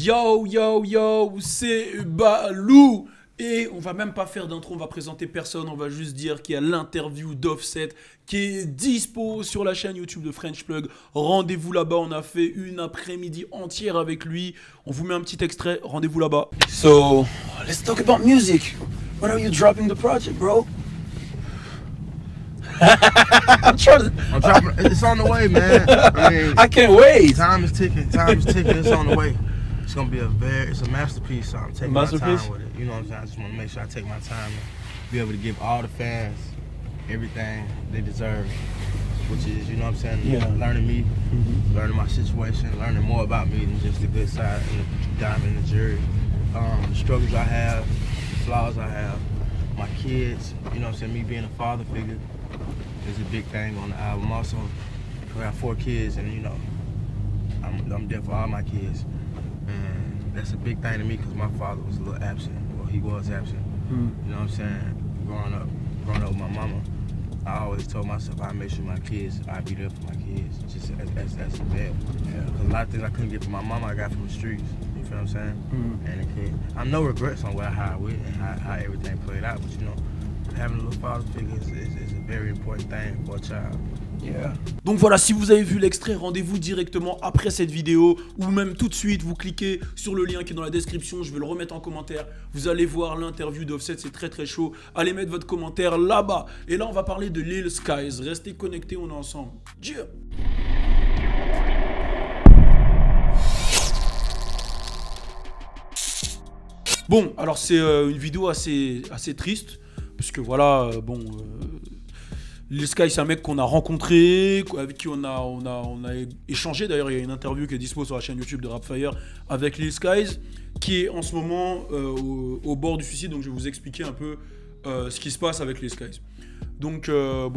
Yo, yo, yo, c'est Balou. Et on va même pas faire d'intro, on va présenter personne, on va juste dire qu'il y a l'interview d'Offset qui est dispo sur la chaîne YouTube de French Plug. Rendez-vous là-bas, on a fait une après-midi entière avec lui. On vous met un petit extrait, rendez-vous là-bas. So, let's talk about music. When are you dropping the project, bro? I'm dropping. It's on the way, man. I mean, I can't wait. Time is ticking. Time is ticking. It's on the way. It's gonna be it's a masterpiece. So I'm taking my time with it. You know what I'm saying? I just want to make sure I take my time and be able to give all the fans everything they deserve, which is, you know what I'm saying, learning me, learning my situation, learning more about me than just the good side and the diamond and the jury. The struggles I have, the flaws I have, my kids. You know what I'm saying? Me being a father figure is a big thing on the album. Also, I have 4 kids, and you know, I'm there for all my kids, and that's a big thing to me because my father was a little absent, or he was absent. You know what I'm saying? Growing up with my mama, I always told myself I'd make sure my kids, I'd be there for my kids, just as a dad. Because a lot of things I couldn't get from my mama, I got from the streets. You feel what I'm saying? And I'm no regrets on how I went and how everything played out, but you know, having a little father figure is a very important thing for a child. Yeah. Donc voilà, si vous avez vu l'extrait, rendez-vous directement après cette vidéo ou même tout de suite, vous cliquez sur le lien qui est dans la description, je vais le remettre en commentaire. Vous allez voir l'interview d'Offset, c'est très très chaud. Allez mettre votre commentaire là-bas. Et là, on va parler de Lil Skies. Restez connectés, on est ensemble. Yeah. Bon, alors c'est une vidéo assez triste, parce que voilà, Lil Skies, c'est un mec qu'on a rencontré, avec qui on a échangé. D'ailleurs, il y a une interview qui est dispo sur la chaîne YouTube de Rapfire avec Lil Skies, qui est en ce moment au bord du suicide. Donc, je vais vous expliquer un peu ce qui se passe avec Lil Skies. Donc,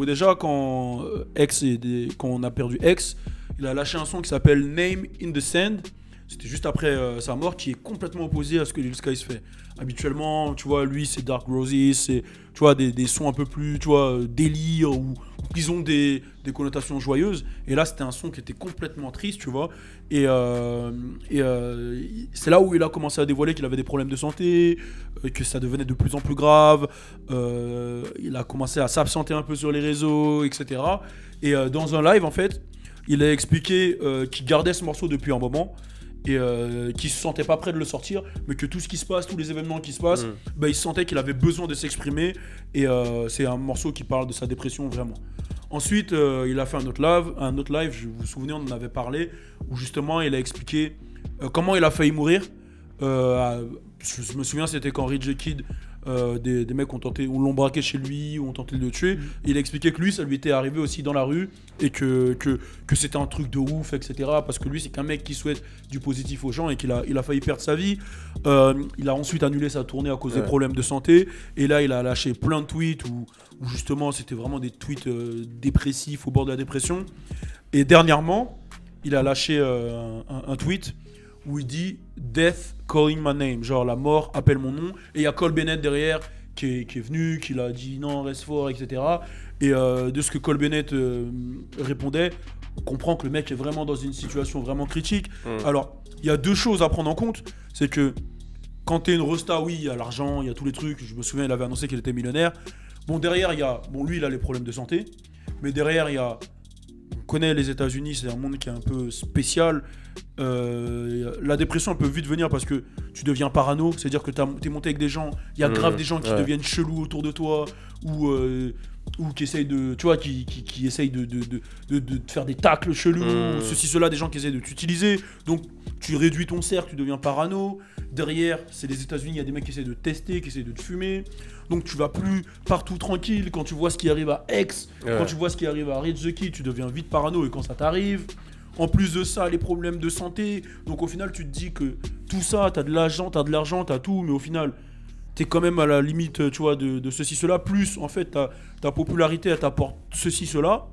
déjà, quand on a perdu X, il a lâché un son qui s'appelle Name in the Sand. C'était juste après sa mort, qui est complètement opposé à ce que Lil Skies fait. Habituellement, tu vois, lui, c'est Dark Roses, c'est, tu vois, des sons un peu plus, tu vois, délire, ou qui ont des connotations joyeuses. Et là, c'était un son qui était complètement triste, tu vois. Et c'est là où il a commencé à dévoiler qu'il avait des problèmes de santé, que ça devenait de plus en plus grave. Il a commencé à s'absenter un peu sur les réseaux, etc. Et dans un live, en fait, il a expliqué qu'il gardait ce morceau depuis un moment, et qu'il se sentait pas prêt de le sortir, mais que tout ce qui se passe, tous les événements qui se passent, il sentait qu'il avait besoin de s'exprimer, et c'est un morceau qui parle de sa dépression vraiment. Ensuite, il a fait un autre live, je vous souvenez, on en avait parlé, où justement il a expliqué comment il a failli mourir. Je me souviens, c'était quand Rich the Kid, des mecs l'ont braqué chez lui, ont tenté de le tuer. Et il a expliqué que lui, ça lui était arrivé aussi dans la rue, et que c'était un truc de ouf, etc. Parce que lui, c'est qu'un mec qui souhaite du positif aux gens, et qu'il a failli perdre sa vie. Il a ensuite annulé sa tournée à cause des problèmes de santé. Et là, il a lâché plein de tweets où justement, c'était vraiment des tweets dépressifs, au bord de la dépression. Et dernièrement, il a lâché un tweet où il dit « Death calling my name », genre la mort appelle mon nom. Et il y a Cole Bennett derrière qui est venu, qui l'a dit « Non, reste fort », etc. Et de ce que Cole Bennett répondait, on comprend que le mec est vraiment dans une situation vraiment critique. Alors, il y a 2 choses à prendre en compte. C'est que quand t'es une rosta, oui, il y a l'argent, il y a tous les trucs. Je me souviens, il avait annoncé qu'il était millionnaire. Bon, derrière, il y a... Bon, lui, il a les problèmes de santé. Mais derrière, il y a... On connaît les États-Unis, c'est un monde qui est un peu spécial. La dépression, elle peut vite venir parce que tu deviens parano, c'est-à-dire que t'es monté avec des gens, il y a grave des gens qui deviennent chelous autour de toi, ou qui essayent de, tu vois, qui essayent de te faire des tacles chelous, ceci, cela, des gens qui essayent de t'utiliser. Donc tu réduis ton cercle, tu deviens parano. Derrière, c'est les États-Unis, il y a des mecs qui essayent de te tester, qui essayent de te fumer. Donc tu vas plus partout tranquille. Quand tu vois ce qui arrive à X, quand tu vois ce qui arrive à Rich the Kid, tu deviens vite parano, et quand ça t'arrive, en plus de ça, les problèmes de santé. Donc au final, tu te dis que tout ça, t'as de l'argent, t'as tout, mais au final, t'es quand même à la limite, tu vois, de ceci, cela. Plus, en fait, ta popularité, elle t'apporte ceci, cela.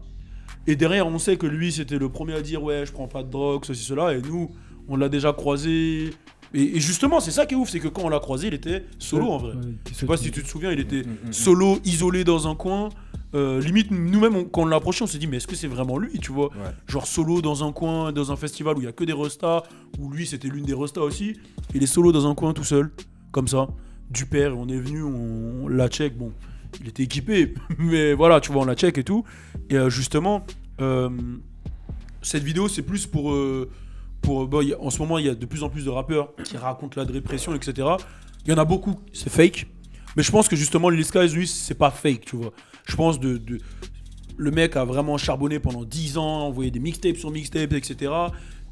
Et derrière, on sait que lui, c'était le premier à dire « Ouais, je prends pas de drogue, ceci, cela ». Et nous, on l'a déjà croisé. Et justement, c'est ça qui est ouf, c'est que quand on l'a croisé, il était solo en vrai. Je sais pas si tu te souviens, il était solo, isolé dans un coin. limite, nous-mêmes, quand on l'a approché, on s'est dit, mais est-ce que c'est vraiment lui, tu vois? Genre solo dans un coin, dans un festival où il y a que des restas, où lui, c'était l'une des restas aussi. Il est solo dans un coin tout seul, comme ça, du père. On est venu, on l'a check. Bon, il était équipé, mais voilà, tu vois, on l'a check et tout. Et justement, cette vidéo, c'est plus pour en ce moment, il y a de plus en plus de rappeurs qui racontent la dépression, etc. Il y en a beaucoup, c'est fake. Mais je pense que justement, Lil Skies, lui, c'est pas fake, tu vois. Je pense le mec a vraiment charbonné pendant 10 ans, envoyé des mixtapes sur mixtapes, etc.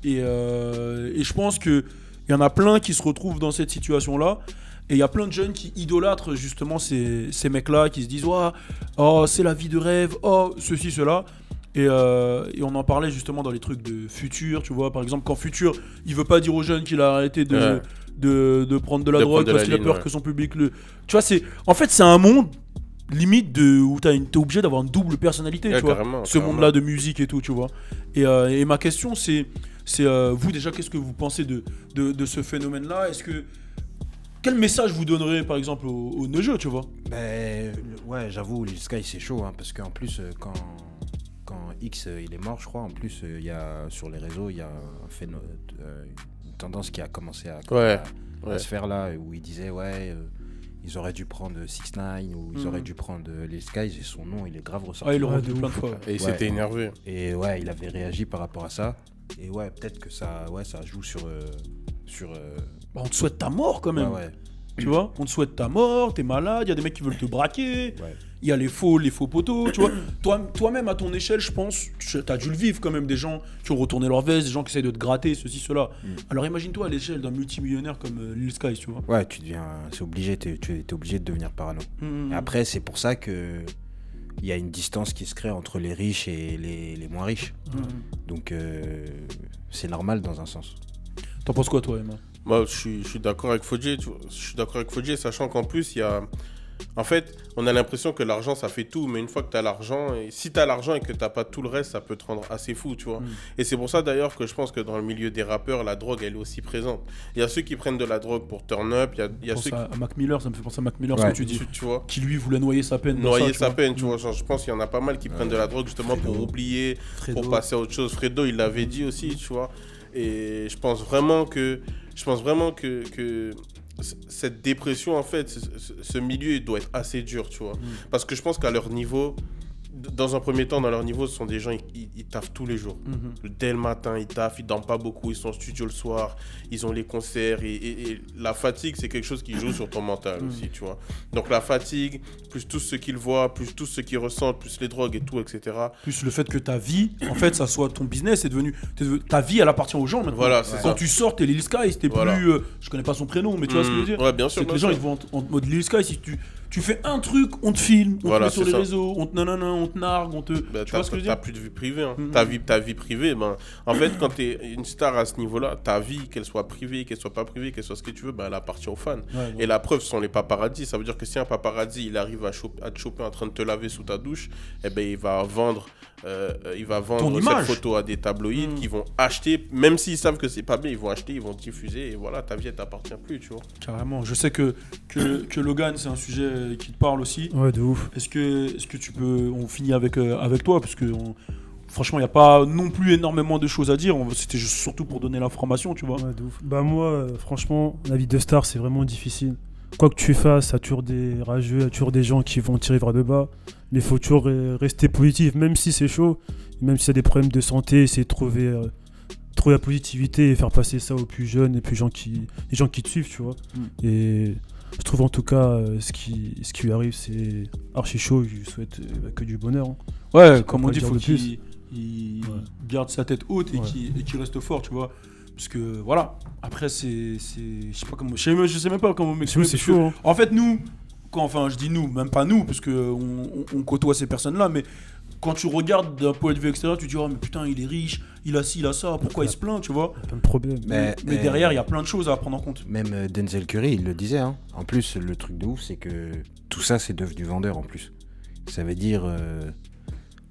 Et je pense qu'il y en a plein qui se retrouvent dans cette situation-là. Et il y a plein de jeunes qui idolâtrent justement ces mecs-là, qui se disent oh, c'est la vie de rêve, oh, ceci, cela. Et on en parlait justement dans les trucs de Future, tu vois. Par exemple, quand Future, il veut pas dire aux jeunes qu'il a arrêté de prendre de la drogue parce qu'il a peur que son public le... Tu vois, en fait, c'est un monde limite où t'es obligé d'avoir une double personnalité, tu vois. Ce monde-là de musique et tout, tu vois. Et ma question, c'est vous déjà, qu'est-ce que vous pensez de ce phénomène-là? Quel message vous donnerez par exemple aux neugeux, tu vois? Ouais, j'avoue, Lil Sky c'est chaud, hein, parce qu'en plus quand X il est mort, je crois, en plus il y a sur les réseaux il y a une tendance qui a commencé à se faire là, où il disait ils auraient dû prendre 6ix9ine ou ils auraient dû prendre Lil Sky, et son nom il est grave ressorti. Il l'aurait dit plein de fois. Et il s'était énervé. Et il avait réagi par rapport à ça. Et peut-être que ça joue sur on te souhaite ta mort quand même. Tu vois, on te souhaite ta mort, t'es malade, il y a des mecs qui veulent te braquer, il y a les faux poteaux, tu vois. Toi-même à ton échelle, je pense, t'as dû le vivre quand même, des gens qui ont retourné leur veste, des gens qui essayent de te gratter, ceci, cela. Alors imagine-toi à l'échelle d'un multimillionnaire comme Lil Skies, tu vois. Ouais, c'est obligé, tu es obligé de devenir parano. Et après, c'est pour ça que il y a une distance qui se crée entre les riches et les moins riches. Donc c'est normal dans un sens. T'en penses quoi toi, Emma? Moi, je suis d'accord avec Fodjé. Je suis d'accord avec Fodjé, sachant qu'en plus, il y a... En fait, on a l'impression que l'argent, ça fait tout. Mais une fois que tu as l'argent, et si tu as l'argent et que tu n'as pas tout le reste, ça peut te rendre assez fou, tu vois. Et c'est pour ça, d'ailleurs, que je pense que dans le milieu des rappeurs, la drogue, elle est aussi présente. Il y a ceux qui prennent de la drogue pour turn up. Il y a ceux à Mac Miller, ça me fait penser à Mac Miller, ce que tu dis. Tu vois, qui, lui, voulait noyer sa peine. Noyer sa peine, tu vois. Genre, je pense qu'il y en a pas mal qui prennent de la drogue, justement, pour oublier, pour passer à autre chose. Fredo, il l'avait dit aussi, tu vois. Et je pense vraiment que cette dépression, en fait, ce milieu, il doit être assez dur, tu vois. Parce que je pense qu'à leur niveau, dans un premier temps, dans leur niveau, ce sont des gens, ils taffent tous les jours. Dès le matin, ils taffent, ils dorment pas beaucoup, ils sont en studio le soir, ils ont les concerts. Et la fatigue, c'est quelque chose qui joue sur ton mental aussi, tu vois. Donc la fatigue, plus tout ce qu'ils voient, plus tout ce qu'ils ressentent, plus les drogues et tout, etc. Plus le fait que ta vie, en fait, ça soit ton business, ta vie, elle appartient aux gens maintenant. Voilà, c'est ça. Quand tu sors, t'es Lil Skies, t'es plus... je connais pas son prénom, mais tu vois ce que je veux dire? Ouais, bien sûr. C'est que les gens, ils vont en mode Lil Skies, si tu fais un truc, on te filme, on te met sur les réseaux, on te nargue, on te... tu vois ce que je veux dire? T'as plus de vie privée. Hein. Ta vie privée, en fait, quand t'es une star à ce niveau-là, ta vie, qu'elle soit privée, qu'elle soit pas privée, qu'elle soit ce que tu veux, elle appartient aux fans. Et la preuve, ce sont les paparazzis. Ça veut dire que si un paparazzi, il arrive à te choper en train de te laver sous ta douche, il va vendre cette photo à des tabloïds qui vont acheter, même s'ils savent que c'est pas bien, ils vont acheter, ils vont diffuser, et voilà, ta vie, elle t'appartient plus, tu vois. Carrément. Je sais que Logan, c'est un sujet qui te parle aussi. Ouais, de ouf. Est-ce que tu peux... On finit avec toi, parce que franchement, il n'y a pas non plus énormément de choses à dire. C'était juste surtout pour donner l'information, tu vois. Ouais, de ouf. Bah moi, franchement, la vie de star, c'est vraiment difficile. Quoi que tu fasses, il y a toujours des rageux, il y a toujours des gens qui vont tirer vers le bas. Mais il faut toujours rester positif, même si c'est chaud, même s'il y a des problèmes de santé, essayer de trouver la positivité et faire passer ça aux plus jeunes et puis les gens qui te suivent, tu vois. Et je trouve en tout cas ce qui lui arrive, c'est archi chaud. Je lui souhaite que du bonheur. Hein. Ouais, comme on dit, il faut qu'il garde sa tête haute et qu'il reste fort, tu vois. Parce que voilà, après je sais même pas comment m'exprimer. C'est chaud. Hein. En fait, nous, je dis nous, même pas nous, parce que on côtoie ces personnes-là, mais quand tu regardes d'un point de vue extérieur, tu te dis mais putain, il est riche, il a ci, il a ça, pourquoi il se plaint, tu vois? Pas de problème. Mais derrière, il y a plein de choses à prendre en compte. Même Denzel Curry, il le disait. Hein. En plus, le truc de ouf, c'est que tout ça, c'est devenu vendeur en plus. Ça veut dire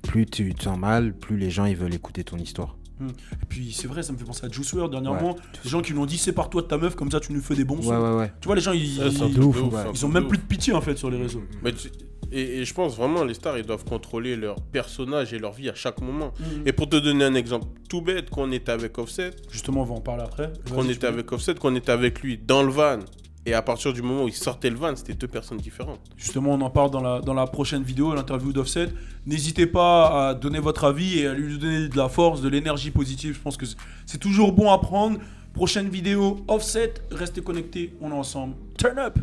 plus tu te sens mal, plus les gens ils veulent écouter ton histoire. Et puis c'est vrai, ça me fait penser à Juice WRLD dernièrement. Les gens qui lui ont dit sépare-toi de ta meuf, comme ça tu nous fais des bons sons. Ouais. Tu vois, les gens ils ont même plus de pitié en fait sur les réseaux. Mais Et je pense vraiment les stars, ils doivent contrôler leur personnage et leur vie à chaque moment. Et pour te donner un exemple tout bête, quand on était avec Offset... Justement, on va en parler après. Quand on était avec Offset, quand on était avec lui dans le van, et à partir du moment où il sortait le van, c'était 2 personnes différentes. Justement, on en parle dans la prochaine vidéo, l'interview d'Offset. N'hésitez pas à donner votre avis et à lui donner de la force, de l'énergie positive. Je pense que c'est toujours bon à prendre. Prochaine vidéo, Offset, restez connectés, on est ensemble. Turn up!